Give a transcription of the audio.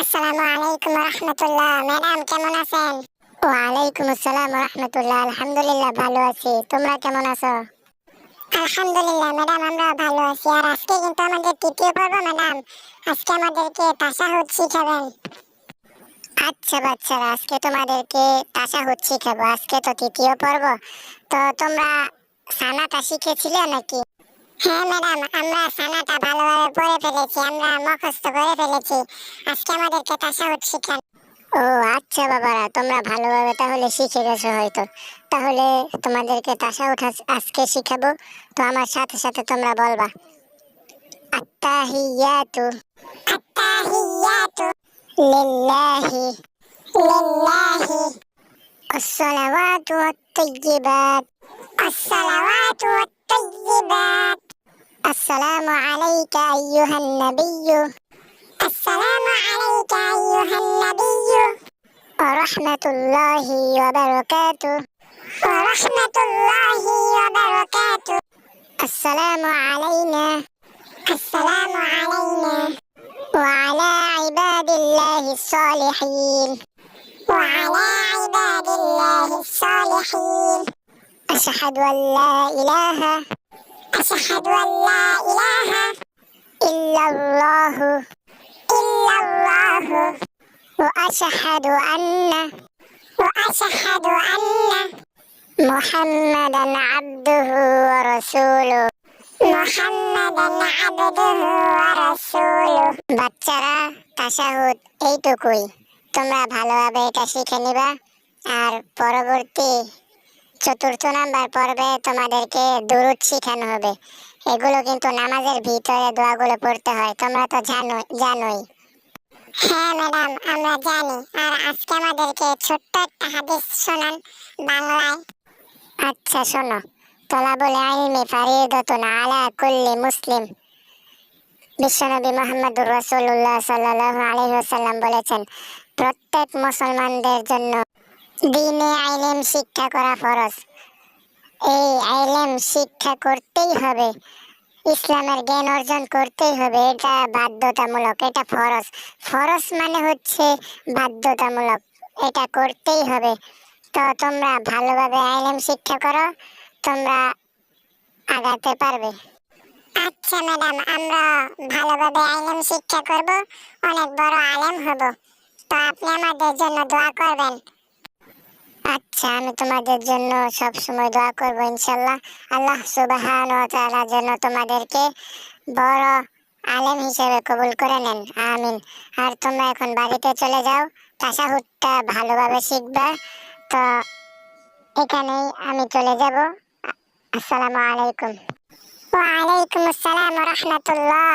আসসালামু আলাইকুম রহমতুল্লাহ। ম্যাডাম কেমন আছেন? ওয়ালাইকুম আসসালাম রহমতুল্লাহ। আলহামদুলিল্লাহ ভালো আছি, তোমরা কেমন আছো? আলহামদুলিল্লাহ ম্যাডাম, আমরা ভালো আছি। আর আজকে কিন্তু আমাদের তৃতীয় পর্ব ম্যাডাম। আজকে আমাদেরকে তাশাহুদ শিখাবেন। আচ্ছা বাচ্চারা, আজকে তোমাদেরকে তাশাহুদ শিখাবো। আজকে তো তৃতীয় পর্ব। তো তোমরা সানাটা শিখেছিলে নাকি? হ্যাঁ ম্যাডাম, আমরা সানাটা ভালোভাবে পড়ে ফেলেছি, আমরা মুখস্থ করে ফেলেছি। আজকে আমাদেরকে তাশাহুদ শিখান। ও আচ্ছা বাবারা, তোমরা ভালোভাবে তাহলে শিখে গেছো হয়তো। তাহলে তোমাদেরকে তাশাহুদ আজকে শিখাবো। তো আমার সাথে সাথে তোমরা বলবা, আত্তাহিয়াতু আত্তাহিয়াতু লিল্লাহি লিল্লাহি আসসালাওয়াতু ওয়াত-তাইয়্যিবাত আসসালাওয়াতু ওয়াত-তাইয়্যিবাত আসসালামু আলাইকা আইয়ুহান নাবিয়্যু আসসালামু আলাইকা আইয়ুহান নাবিয়্যু ওয়া রাহমাতুল্লাহি ওয়া বারাকাতুহু ওয়া রাহমাতুল্লাহি ওয়া বারাকাতুহু আসসালামু আলাইনা ওয়া আলা ইবাদিল্লাহিস সালিহিন আশহাদু আল্লা ইলাহা ইল্লাল্লাহু ওয়া আশহাদু আন্না মুহাম্মাদান আবদুহু ওয়া রাসূলুহু। বাচ্চারা, তাশাহুদ এইটুকুই। তোমরা ভালোভাবে এটা শিখে নিবা। আর পরবর্তী চতুর্থ নাম্বার পর্বে তোমাদেরকে দুরূদ শিখানো হবে। এগুলো কিন্তু নামাজের ভিতরে দোয়াগুলো পড়তে হয়, তোমরা তো জানোই। হ্যাঁ ম্যাডাম, আমরা জানি। আর আজকে আমাদেরকে ছোট্ট একটা হাদিস শোনান বাংলায়। আচ্ছা শোনো। তলাবুল ইলমি ফারিদাতুন আলা কুল্লি মুসলিম। বিশ্বনবী মুহাম্মদুর রাসূলুল্লাহ সাল্লাল্লাহু আলাইহি ওয়াসাল্লাম বলেছেন, প্রত্যেক মুসলমানদের জন্য দ্বীনে ইলম শিক্ষা করা ফরজ। এই ইলম শিক্ষা করতেই হবে, ইসলামের জ্ঞান অর্জন করতেই হবে। এটা বাধ্যতামূলক, এটা ফরজ। ফরজ মানে হচ্ছে বাধ্যতামূলক, এটা করতেই হবে। তো তোমরা ভালোভাবে ইলম শিক্ষা করো, তোমরা আগাতে পারবে। আচ্ছা ম্যাডাম, আমরা ভালোভাবে ইলম শিক্ষা করব, অনেক বড় আলেম হব। তো আপনি আমাদের জন্য দোয়া করবেন। আচ্ছা, আমি তোমাদের জন্য সব সময় দোয়া করব ইনশাআল্লাহ। আল্লাহ সুবহানাহু ওয়া তাআলা যেন তোমাদেরকে বড় আলেম হিসেবে কবুল করে নেন, আমিন। আর তোমরা এখন বাড়িতে চলে যাও, তাশাহুদটা ভালোভাবে শিখবা। তো এখানেই আমি চলে যাব। আসসালামু আলাইকুম। ওয়া আলাইকুম আসসালাম ওয়া রাহমাতুল্লাহ।